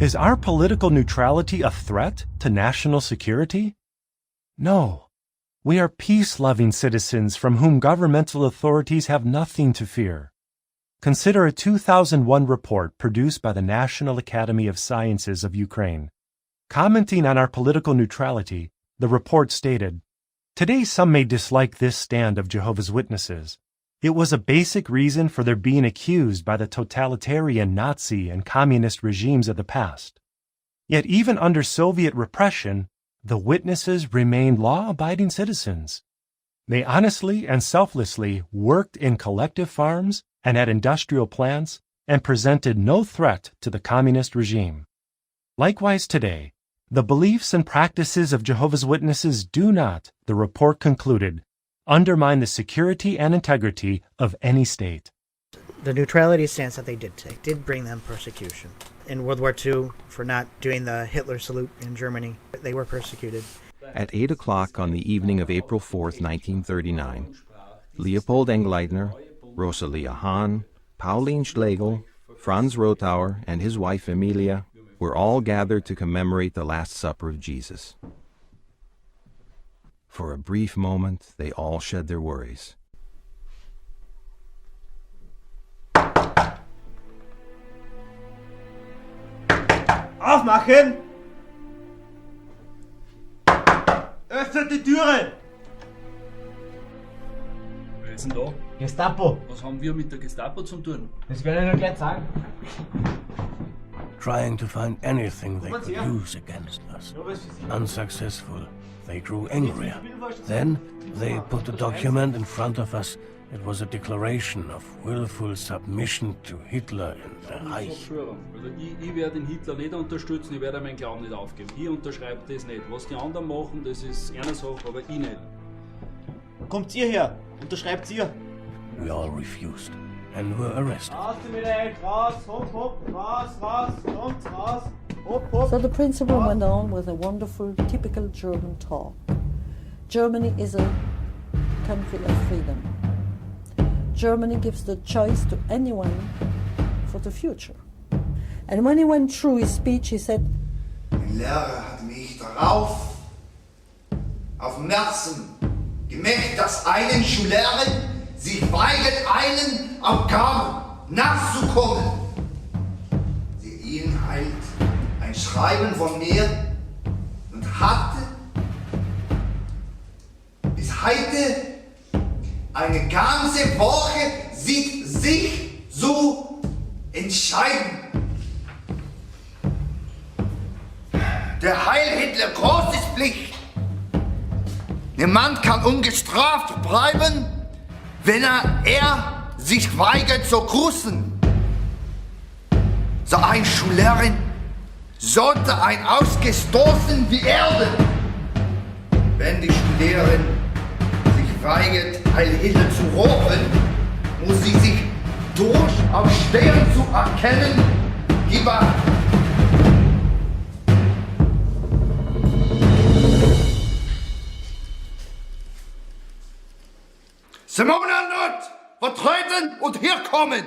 Is our political neutrality a threat to national security? No. We are peace-loving citizens from whom governmental authorities have nothing to fear. Consider a 2001 report produced by the National Academy of Sciences of Ukraine. Commenting on our political neutrality, the report stated, "Today some may dislike this stand of Jehovah's Witnesses. It was a basic reason for their being accused by the totalitarian Nazi and communist regimes of the past. Yet even under Soviet repression, the witnesses remained law-abiding citizens. They honestly and selflessly worked in collective farms and at industrial plants and presented no threat to the communist regime. Likewise today, the beliefs and practices of Jehovah's Witnesses do not, the report concluded, undermine the security and integrity of any state." The neutrality stance that they did take did bring them persecution. In World War II, for not doing the Hitler salute in Germany, they were persecuted. At 8 o'clock on the evening of April 4th, 1939, Leopold Engleitner, Rosalia Hahn, Pauline Schlegel, Franz Rotauer, and his wife Emilia were all gathered to commemorate the Last Supper of Jesus. For a brief moment, they all shed their worries. Aufmachen! Öffnet die Türen! Wer ist denn da? Gestapo! Was haben wir mit der Gestapo zu tun? Das werde ich noch gleich sagen. Trying to find anything they could use against us. Unsuccessful. They grew angrier. Then they put the document in front of us. It was a declaration of willful submission to Hitler and the Reich. Also ich werde den Hitler nicht unterstützen, ich werde meinen Glauben nicht aufgeben. Ich unterschreibe das nicht. Was die anderen machen, das ist eine Sache, aber ich nicht. Kommt ihr her? Unterschreibt ihr? We all refused and were arrested. Raus mit der Held, raus, hopp, hopp, raus, raus, kommt raus, hopp, hopp. So the principal went on with a wonderful, typical German talk. Germany is a country of freedom. Germany gives the choice to anyone for the future. And when he went through his speech, he said, Mein Lehrer hat mich darauf aufmerksam gemacht, dass einen Schülerin sich weigert, einen Aufgaben nachzukommen. Sie erhielt ein Schreiben von mir und hatte bis heute eine ganze Woche sich zu entscheiden. Der Heil Hitler groß ist Pflicht. Niemand kann ungestraft bleiben, wenn er sich weigert zu grüßen. So ein Schülerin sollte ein ausgestoßen wie Erde. Wenn die Schülerin sich weigert, Heil Hitler zu rufen, muss sie sich durchaus stehen zu erkennen, geben. Simonanot, vertreten und herkommen!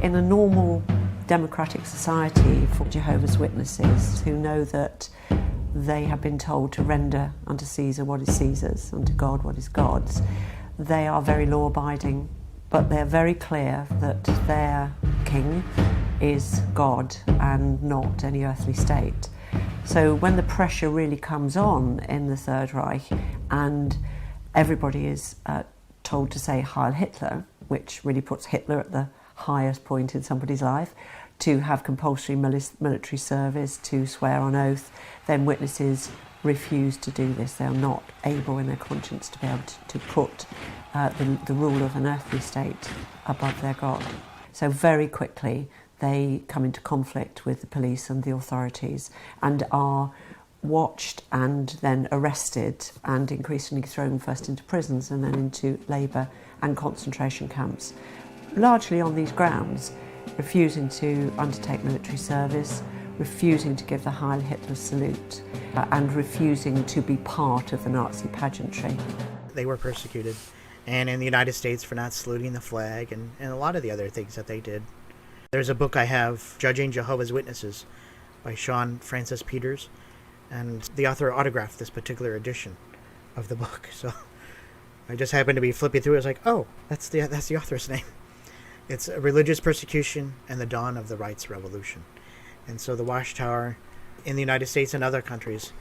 In a normal democratic society for Jehovah's Witnesses who know that they have been told to render unto Caesar what is Caesar's, unto God what is God's, they are very law-abiding, but they're very clear that their king is God and not any earthly state. So when the pressure really comes on in the Third Reich and everybody is told to say Heil Hitler, which really puts Hitler at the highest point in somebody's life, to have compulsory military service, to swear on oath, then witnesses refuse to do this. They are not able in their conscience to be able to put the rule of an earthly state above their God. So very quickly they come into conflict with the police and the authorities and are watched and then arrested and increasingly thrown first into prisons and then into labour and concentration camps, largely on these grounds, refusing to undertake military service, refusing to give the Heil Hitler salute, and refusing to be part of the Nazi pageantry. they were persecuted. And in the United States for not saluting the flag and a lot of the other things that they did. There's a book I have, Judging Jehovah's Witnesses, by Sean Francis Peters, and the author autographed this particular edition of the book. So I just happened to be flipping through it. I was like, oh, that's the author's name. It's Religious Persecution and the Dawn of the Rights Revolution. And so the Watchtower in the United States and other countries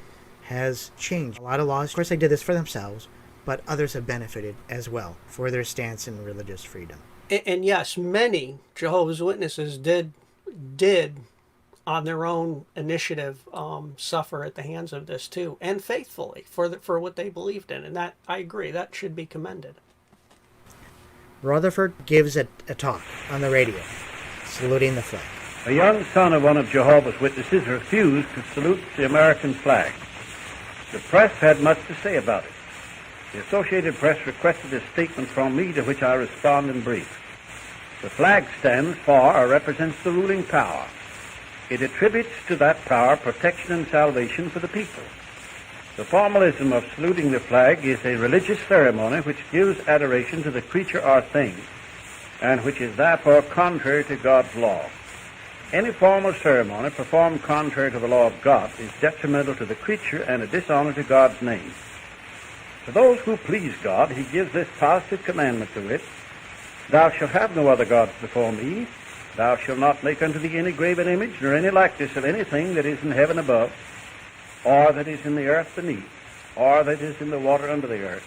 has changed a lot of laws. Of course, they did this for themselves, but others have benefited as well for their stance in religious freedom. And yes, many Jehovah's Witnesses did on their own initiative suffer at the hands of this too, and faithfully for what they believed in. And that, I agree, that should be commended. Rutherford gives a talk on the radio, saluting the flag. A young son of one of Jehovah's Witnesses refused to salute the American flag. The press had much to say about it. The Associated Press requested a statement from me, to which I respond in brief. The flag stands for or represents the ruling power. It attributes to that power protection and salvation for the people. The formalism of saluting the flag is a religious ceremony which gives adoration to the creature or thing, and which is therefore contrary to God's law. Any formal ceremony performed contrary to the law of God is detrimental to the creature and a dishonor to God's name. To those who please God, he gives this positive commandment to wit, Thou shalt have no other gods before me. Thou shalt not make unto thee any graven image, nor any likeness of anything that is in heaven above, or that is in the earth beneath, or that is in the water under the earth.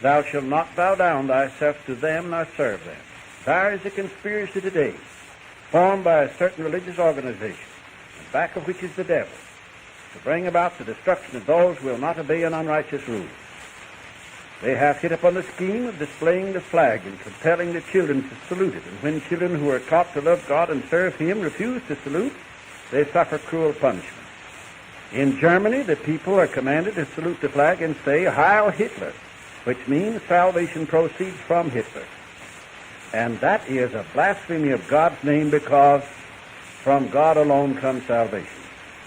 Thou shalt not bow down thyself to them, nor serve them. There is a conspiracy today, formed by a certain religious organization, the back of which is the devil, to bring about the destruction of those who will not obey an unrighteous rule. They have hit upon the scheme of displaying the flag and compelling the children to salute it. And when children who are taught to love God and serve him refuse to salute, they suffer cruel punishment. In Germany, the people are commanded to salute the flag and say, Heil Hitler, which means salvation proceeds from Hitler. And that is a blasphemy of God's name, because from God alone comes salvation.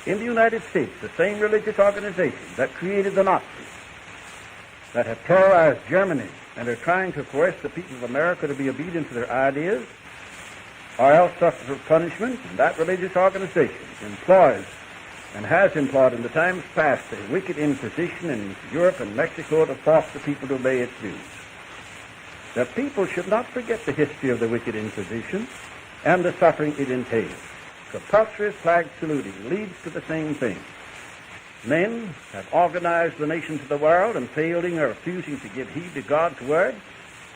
In the United States, the same religious organizations that created the Nazis, that have terrorized Germany and are trying to coerce the people of America to be obedient to their ideas, or else suffer punishment, and that religious organization employs and has employed in the times past a wicked inquisition in Europe and Mexico to force the people to obey its views. The people should not forget the history of the wicked inquisition and the suffering it entails. Compulsory flag saluting leads to the same thing. Men have organized the nations of the world, and failing or refusing to give heed to God's word,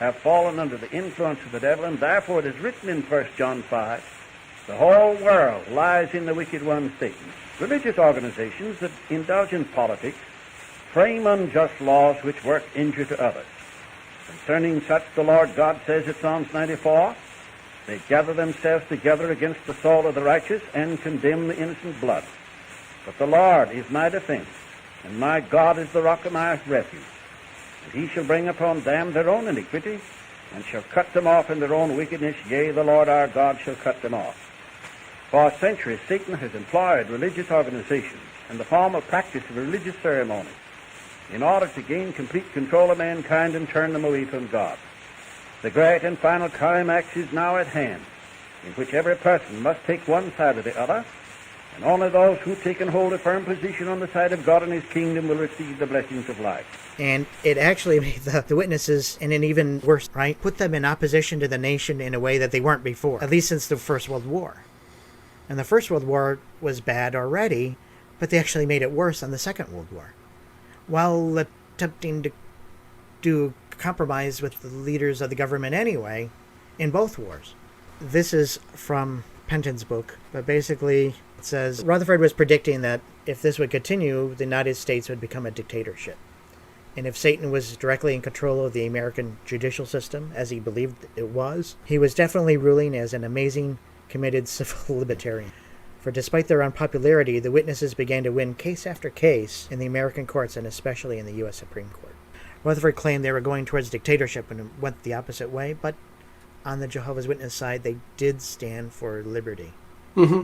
have fallen under the influence of the devil, and therefore it is written in 1 John 5, the whole world lies in the wicked one, Satan. Religious organizations that indulge in politics frame unjust laws which work injury to others. Concerning such, the Lord God says in Psalms 94, they gather themselves together against the soul of the righteous and condemn the innocent blood. But the Lord is my defense, and my God is the rock of my refuge. And he shall bring upon them their own iniquity, and shall cut them off in their own wickedness. Yea, the Lord our God shall cut them off. For centuries, Satan has employed religious organizations and the form of practice of religious ceremonies in order to gain complete control of mankind and turn them away from God. The great and final climax is now at hand, in which every person must take one side or the other, and only those who take and hold a firm position on the side of God and his kingdom will receive the blessings of life. And it actually made the witnesses in an even worse, right? Put them in opposition to the nation in a way that they weren't before, at least since the First World War. And the First World War was bad already, but they actually made it worse on the Second World War, while attempting to do compromise with the leaders of the government anyway in both wars. This is from Penton's book, but basically it says Rutherford was predicting that if this would continue, the United States would become a dictatorship. And if Satan was directly in control of the American judicial system, as he believed it was, he was definitely ruling as an amazing, committed civil libertarian. For despite their unpopularity, the witnesses began to win case after case in the American courts, and especially in the U.S. Supreme Court. Rutherford claimed they were going towards dictatorship and went the opposite way, but on the Jehovah's Witness side, they did stand for liberty. Mm-hmm.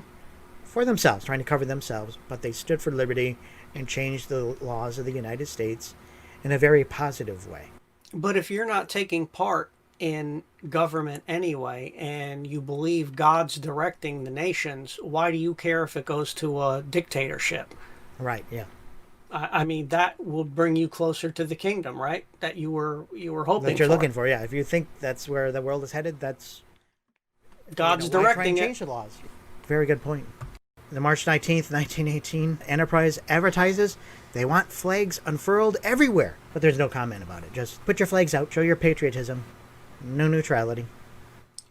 For themselves, trying to cover themselves, but they stood for liberty and changed the laws of the United States in a very positive way. But if you're not taking part in government anyway, and you believe God's directing the nations, why do you care if it goes to a dictatorship? Right, yeah. I mean, that will bring you closer to the kingdom, right? That you were hoping That you're for. looking for, yeah. If you think that's where the world is headed, that's God's why try and directing change it. the laws. Very good point. The March 19th, 1918, Enterprise advertises they want flags unfurled everywhere, but there's no comment about it. Just put your flags out, show your patriotism. No neutrality.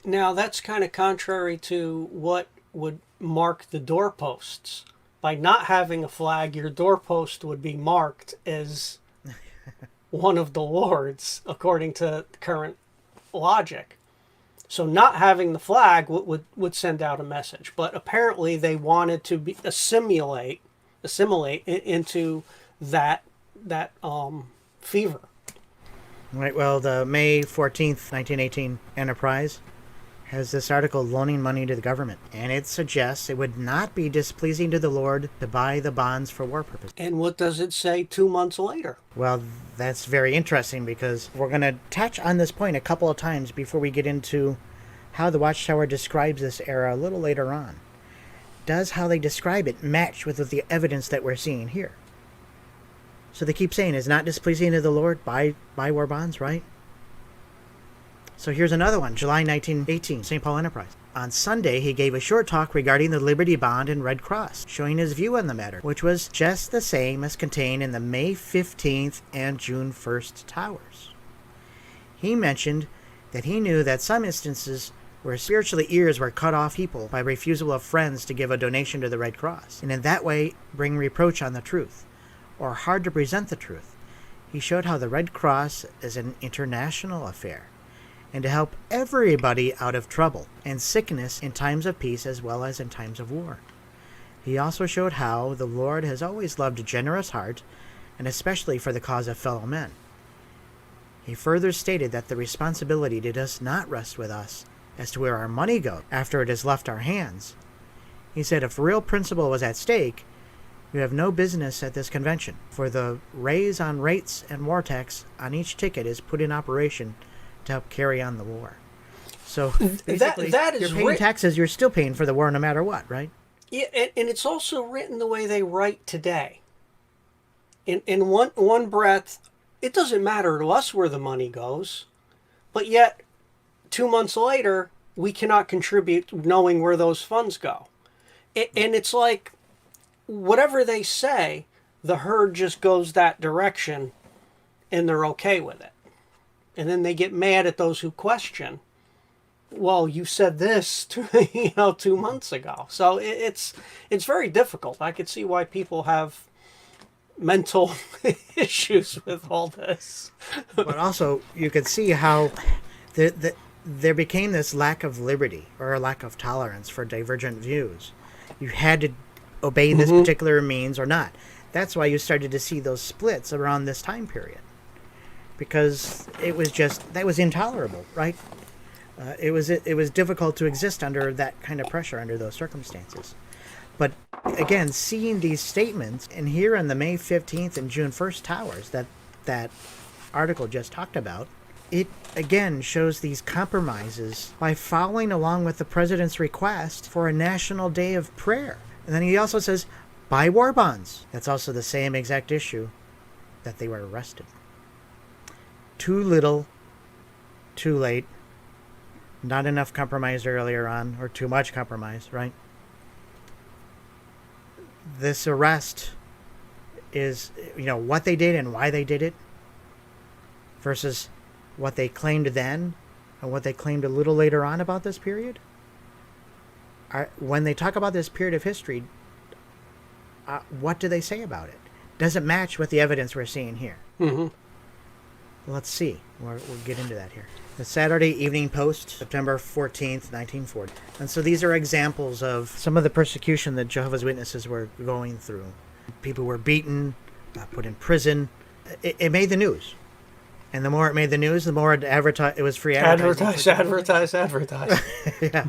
Now, that's kind of contrary to what would mark the doorposts. By not having a flag, your doorpost would be marked as one of the lords, according to current logic. So not having the flag would send out a message. But apparently they wanted to assimilate into that fever. Right, well, the May 14th, 1918 Enterprise has this article loaning money to the government, and it suggests it would not be displeasing to the Lord to buy the bonds for war purposes. And what does it say 2 months later? Well, that's very interesting because we're going to touch on this point a couple of times before we get into how the Watchtower describes this era a little later on. Does how they describe it match with the evidence that we're seeing here? So they keep saying it's not displeasing to the Lord, buy war bonds, right? So here's another one, July 1918, St. Paul Enterprise. On Sunday, he gave a short talk regarding the Liberty Bond and Red Cross, showing his view on the matter, which was just the same as contained in the May 15th and June 1st towers. He mentioned that he knew that some instances where spiritual ears were cut off people by refusal of friends to give a donation to the Red Cross, and in that way bring reproach on the truth, or hard to present the truth. He showed how the Red Cross is an international affair, and to help everybody out of trouble and sickness in times of peace as well as in times of war. He also showed how the Lord has always loved a generous heart, and especially for the cause of fellow men. He further stated that the responsibility does not rest with us as to where our money goes after it has left our hands. He said if real principle was at stake, you have no business at this convention, for the raise on rates and war tax on each ticket is put in operation to help carry on the war. So basically, that is you're paying taxes, you're still paying for the war no matter what, right? Yeah, and it's also written the way they write today. In one breath, it doesn't matter to us where the money goes, but yet 2 months later, we cannot contribute knowing where those funds go. And it's like, whatever they say, the herd just goes that direction, and they're okay with it. And then they get mad at those who question. Well, you said this 2 months ago. So it's very difficult. I could see why people have mental issues with all this. But also, you could see how there became this lack of liberty or a lack of tolerance for divergent views. You had to obey this particular means or not. That's why you started to see those splits around this time period. Because it was that was intolerable, right? It was difficult to exist under that kind of pressure, under those circumstances. But again, seeing these statements, and here in the May 15th and June 1st towers that article just talked about, it again shows these compromises by following along with the president's request for a national day of prayer. And then he also says, buy war bonds. That's also the same exact issue that they were arrested. Too little, too late, not enough compromise earlier on, or too much compromise, right? This arrest is, what they did and why they did it versus what they claimed then and what they claimed a little later on about this period. When they talk about this period of history, what do they say about it? Does it match with the evidence we're seeing here? Mm-hmm. Let's see. We'll get into that here. The Saturday Evening Post, September 14th, 1940. And so these are examples of some of the persecution that Jehovah's Witnesses were going through. People were beaten, put in prison. It made the news. And the more it made the news, the more it was free advertising. Advertise. Yeah.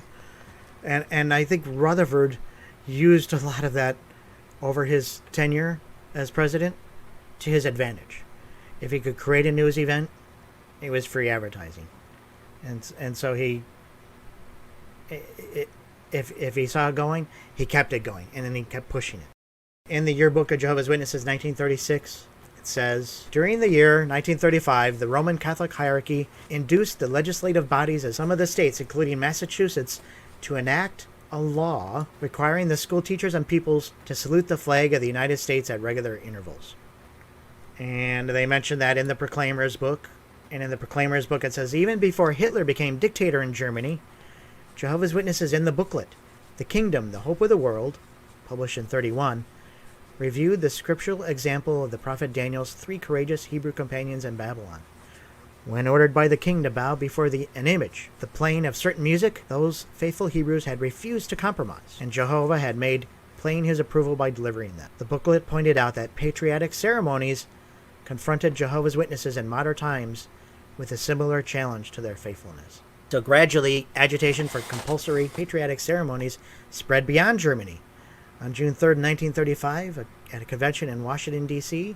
And I think Rutherford used a lot of that over his tenure as president to his advantage. if he could create a news event, it was free advertising. And so if he saw it going, he kept it going, and then he kept pushing it. In the Yearbook of Jehovah's Witnesses, 1936, it says, during the year 1935, the Roman Catholic hierarchy induced the legislative bodies of some of the states, including Massachusetts, to enact a law requiring the school teachers and pupils to salute the flag of the United States at regular intervals. And they mentioned that in the Proclaimer's book. And in the Proclaimer's book, it says, even before Hitler became dictator in Germany, Jehovah's Witnesses in the booklet, The Kingdom, the Hope of the World, published in 1931, reviewed the scriptural example of the prophet Daniel's 3 courageous Hebrew companions in Babylon. When ordered by the king to bow before an image, the playing of certain music, those faithful Hebrews had refused to compromise, and Jehovah had made plain his approval by delivering them. The booklet pointed out that patriotic ceremonies confronted Jehovah's Witnesses in modern times with a similar challenge to their faithfulness. So gradually, agitation for compulsory patriotic ceremonies spread beyond Germany. On June 3, 1935, at a convention in Washington, D.C.,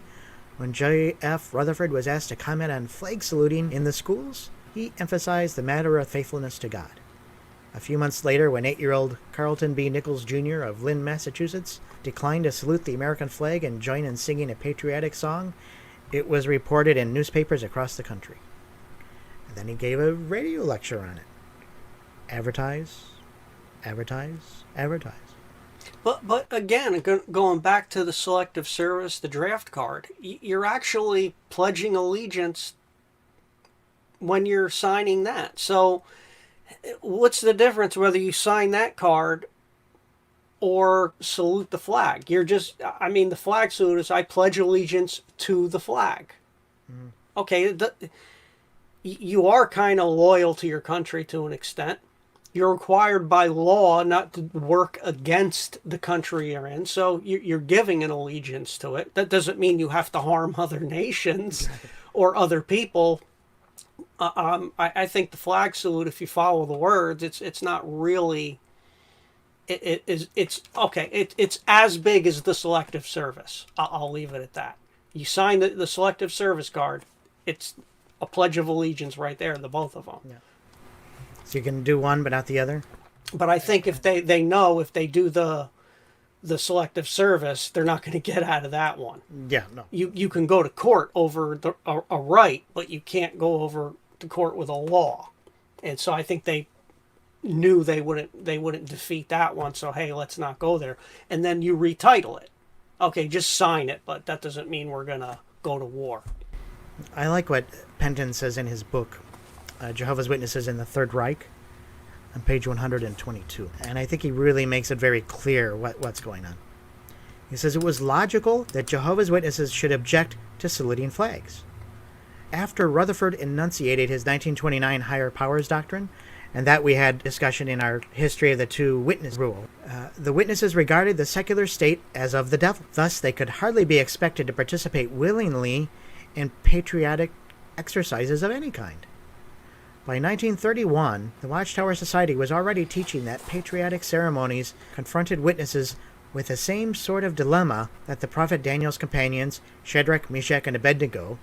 when J.F. Rutherford was asked to comment on flag saluting in the schools, he emphasized the matter of faithfulness to God. A few months later, when 8-year-old Carlton B. Nichols, Jr. of Lynn, Massachusetts, declined to salute the American flag and join in singing a patriotic song, it was reported in newspapers across the country. And then he gave a radio lecture on it. Advertise, advertise, advertise. But again, going back to the selective service, the draft card, you're actually pledging allegiance when you're signing that. So what's the difference whether you sign that card or salute the flag? You're just, I mean, the flag salute is, I pledge allegiance to the flag. Mm. Okay, you are kind of loyal to your country to an extent. You're required by law not to work against the country you're in, so you're giving an allegiance to it. That doesn't mean you have to harm other nations or other people. I think the flag salute, if you follow the words, it's not really. It's okay. It's as big as the selective service. I'll leave it at that. You sign the selective service card, it's a pledge of allegiance right there, the both of them. Yeah. So you can do one but not the other? But I think if they know if they do the selective service, they're not going to get out of that one. Yeah, no. You can go to court over a right, but you can't go over to court with a law. And so I think they knew they wouldn't defeat that one, so hey, let's not go there. And then you retitle it. Okay, just sign it, but that doesn't mean we're going to go to war. I like what Penton says in his book, Jehovah's Witnesses in the Third Reich, on page 122. And I think he really makes it very clear what's going on. He says it was logical that Jehovah's Witnesses should object to saluting flags. After Rutherford enunciated his 1929 higher powers doctrine, and that we had discussion in our History of the Two Witness rule, the witnesses regarded the secular state as of the devil. Thus, they could hardly be expected to participate willingly in patriotic exercises of any kind. By 1931, the Watchtower Society was already teaching that patriotic ceremonies confronted witnesses with the same sort of dilemma that the prophet Daniel's companions, Shadrach, Meshach, and Abednego,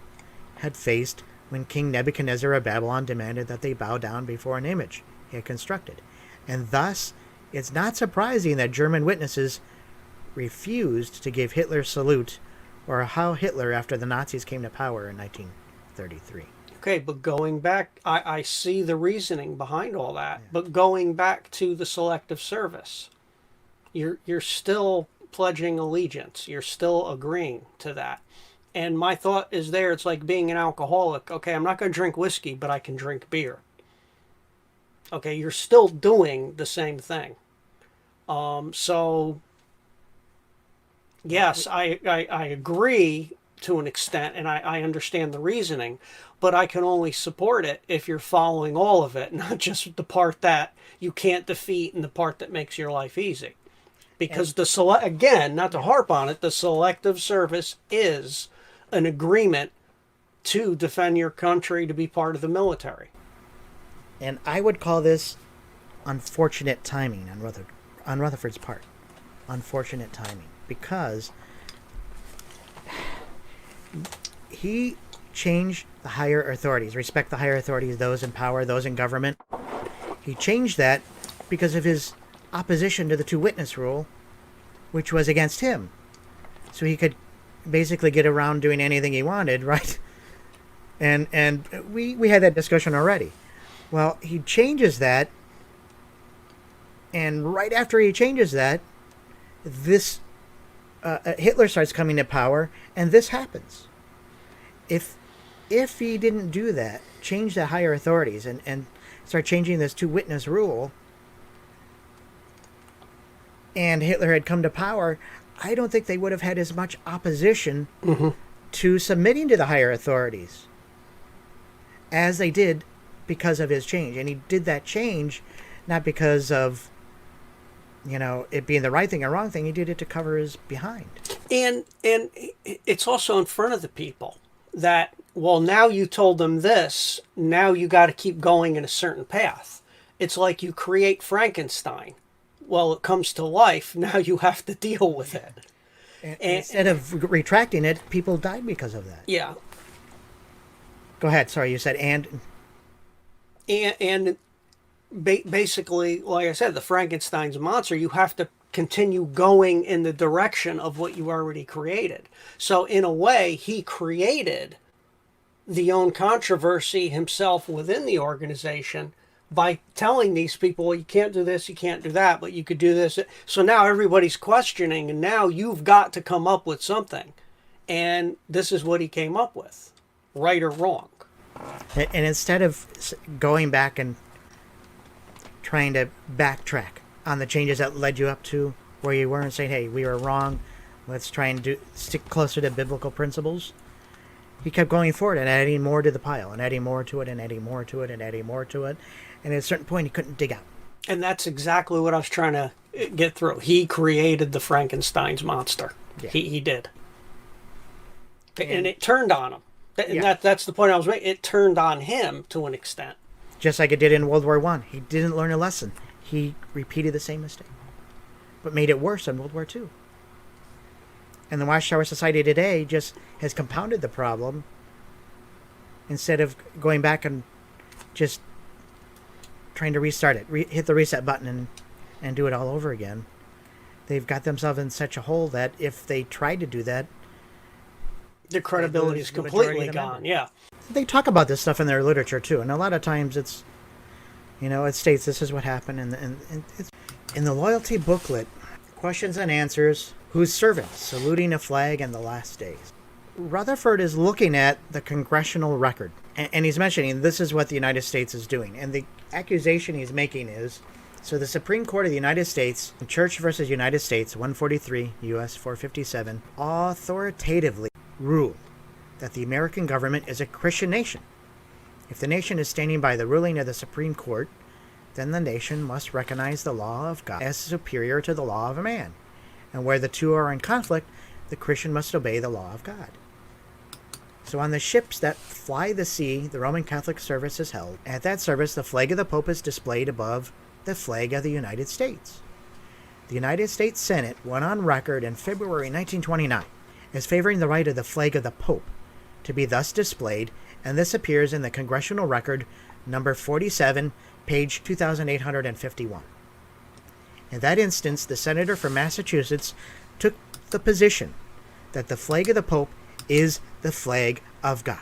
had faced when King Nebuchadnezzar of Babylon demanded that they bow down before an image he had constructed. And thus, it's not surprising that German witnesses refused to give Hitler's salute, or how Hitler after the Nazis came to power in 1933. Okay, but going back, I see the reasoning behind all that. Yeah. But going back to the selective service, you're still pledging allegiance. You're still agreeing to that. And my thought is there, it's like being an alcoholic. Okay, I'm not going to drink whiskey, but I can drink beer. Okay, you're still doing the same thing. So, yes, I agree to an extent, and I understand the reasoning, but I can only support it if you're following all of it, not just the part that you can't defeat and the part that makes your life easy. Because again, not to harp on it, the selective service is an agreement to defend your country, to be part of the military. And I would call this unfortunate timing on Rutherford's part. Unfortunate timing. Because he change the higher authorities, respect the higher authorities, those in power, those in government. He changed that because of his opposition to the two-witness rule, which was against him. So he could basically get around doing anything he wanted, right? And we had that discussion already. Well, he changes that, and right after he changes that, this Hitler starts coming to power, and this happens. If he didn't do that, change the higher authorities, and start changing this two-witness rule, and Hitler had come to power, I don't think they would have had as much opposition to submitting to the higher authorities as they did because of his change. And he did that change not because of, it being the right thing or wrong thing. He did it to cover his behind. And it's also in front of the people that, well, now you told them this, now you got to keep going in a certain path. It's like you create Frankenstein. Well, it comes to life, now you have to deal with it. And instead of retracting it, people died because of that. Yeah. Go ahead. Sorry, you said and basically, like I said, the Frankenstein's monster, you have to continue going in the direction of what you already created. So in a way, he created the own controversy himself within the organization by telling these people, well, you can't do this, you can't do that, but you could do this. So now everybody's questioning, and now you've got to come up with something. And this is what he came up with, right or wrong. And instead of going back and trying to backtrack on the changes that led you up to where you were and saying, hey, we were wrong, let's try and stick closer to biblical principles, he kept going forward and adding more to the pile and adding more to it and adding more to it and adding more to it. And at a certain point, he couldn't dig out. And that's exactly what I was trying to get through. He created the Frankenstein's monster. Yeah. He did. And it turned on him. And that's the point I was making. It turned on him to an extent. Just like it did in World War I. He didn't learn a lesson. He repeated the same mistake. But made it worse in World War II. And the Watchtower Society today just has compounded the problem instead of going back and just trying to restart it, hit the reset button and do it all over again. They've got themselves in such a hole that if they tried to do that, the credibility is completely gone. Yeah. They talk about this stuff in their literature too, and a lot of times it's, it states this is what happened, and it's in the loyalty booklet, questions and answers, whose servants, saluting a flag in the last days. Rutherford is looking at the congressional record, and he's mentioning this is what the United States is doing, and the accusation he's making is, so the Supreme Court of the United States, in Church versus United States, 143 U.S. 457, authoritatively ruled that the American government is a Christian nation. If the nation is standing by the ruling of the Supreme Court, then the nation must recognize the law of God as superior to the law of a man. And where the two are in conflict, the Christian must obey the law of God. So on the ships that fly the sea, the Roman Catholic service is held. At that service, the flag of the Pope is displayed above the flag of the United States. The United States Senate went on record in February 1929 as favoring the right of the flag of the Pope to be thus displayed, and this appears in the Congressional Record, number 47, page 2851. In that instance, the senator from Massachusetts took the position that the flag of the Pope is the flag of God.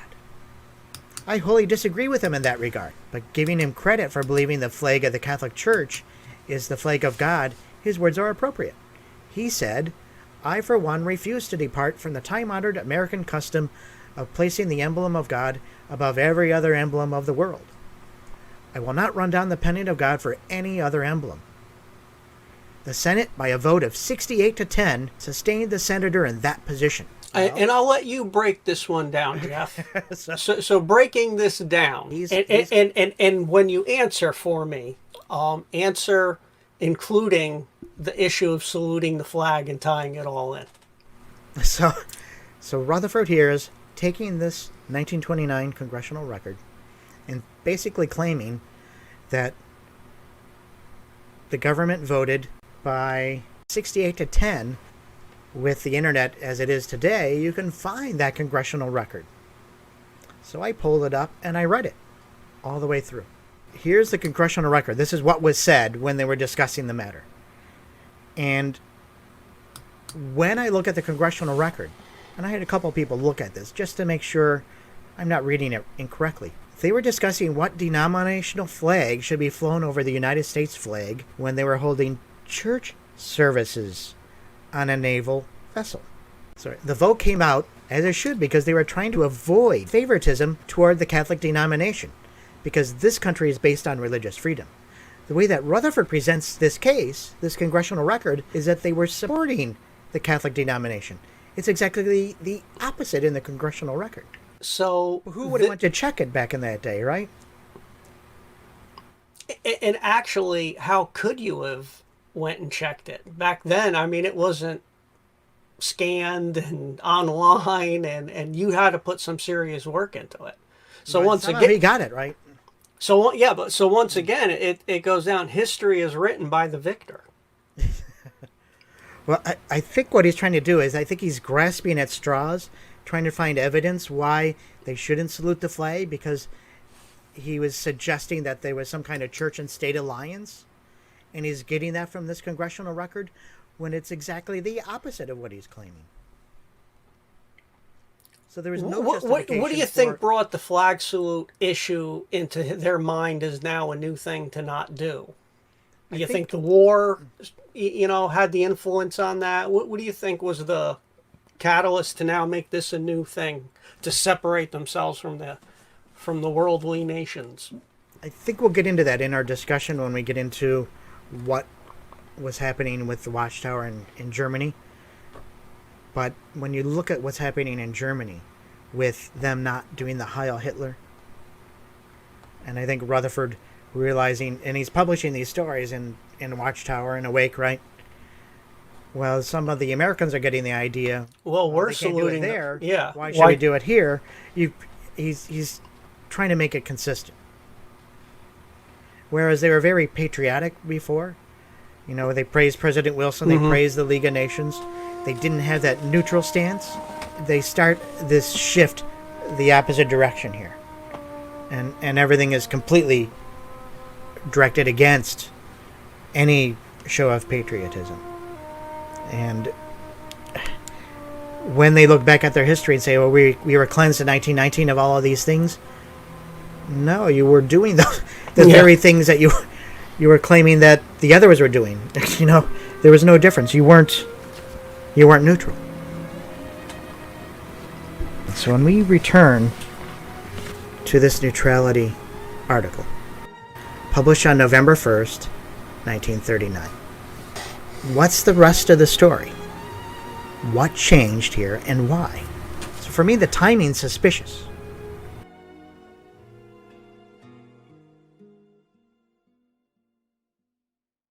I wholly disagree with him in that regard, but giving him credit for believing the flag of the Catholic Church is the flag of God, his words are appropriate. He said, I for one refuse to depart from the time-honored American custom of placing the emblem of God above every other emblem of the world. I will not run down the pennant of God for any other emblem. The Senate, by a vote of 68 to 10, sustained the senator in that position. And I'll let you break this one down, Jeff. so breaking this down, and when you answer for me, answer including the issue of saluting the flag and tying it all in. So Rutherford here is taking this 1929 congressional record and basically claiming that the government voted by 68 to 10. With the internet as it is today, you can find that congressional record. So I pulled it up and I read it all the way through. Here's the congressional record. This is what was said when they were discussing the matter. And when I look at the congressional record, and I had a couple people look at this just to make sure I'm not reading it incorrectly. They were discussing what denominational flag should be flown over the United States flag when they were holding church services on a naval vessel. So the vote came out as it should, because they were trying to avoid favoritism toward the Catholic denomination, because this country is based on religious freedom. The way that Rutherford presents this case, this congressional record, is that they were supporting the Catholic denomination. It's exactly the opposite in the congressional record. So who would have went to check it back in that day, right? And actually, how could you have went and checked it? Back then, I mean, it wasn't scanned and online, and you had to put some serious work into it. So Right. once Somehow again, he got it right. So yeah, but so once again, it goes down. History is written by the victor. Well, I think what he's trying to do is, I think he's grasping at straws, trying to find evidence why they shouldn't salute the flag, because he was suggesting that there was some kind of church and state alliance, and he's getting that from this congressional record when it's exactly the opposite of what he's claiming. So there was no justification. What do you think brought the flag salute issue into their mind as now a new thing to not do? Do you think the war, had the influence on that? What do you think was the catalyst to now make this a new thing, to separate themselves from the worldly nations? I think we'll get into that in our discussion when we get into what was happening with the Watchtower in Germany. But when you look at what's happening in Germany with them not doing the Heil Hitler, and I think Rutherford realizing, and he's publishing these stories in Watchtower and Awake, right? Well, some of the Americans are getting the idea. Well, we're they can't saluting do it there. Yeah. Why should we do it here? He's trying to make it consistent. Whereas they were very patriotic before. They praised President Wilson. They praised the League of Nations. They didn't have that neutral stance. They start this shift the opposite direction here. And everything is completely directed against any show of patriotism. And when they look back at their history and say, well, we were cleansed in 1919 of all of these things. No, you were doing the very things that you were claiming that the others were doing. There was no difference. You weren't neutral. So when we return to this neutrality article, published on November 1st, 1939. What's the rest of the story? What changed here and why? So for me, the timing's suspicious.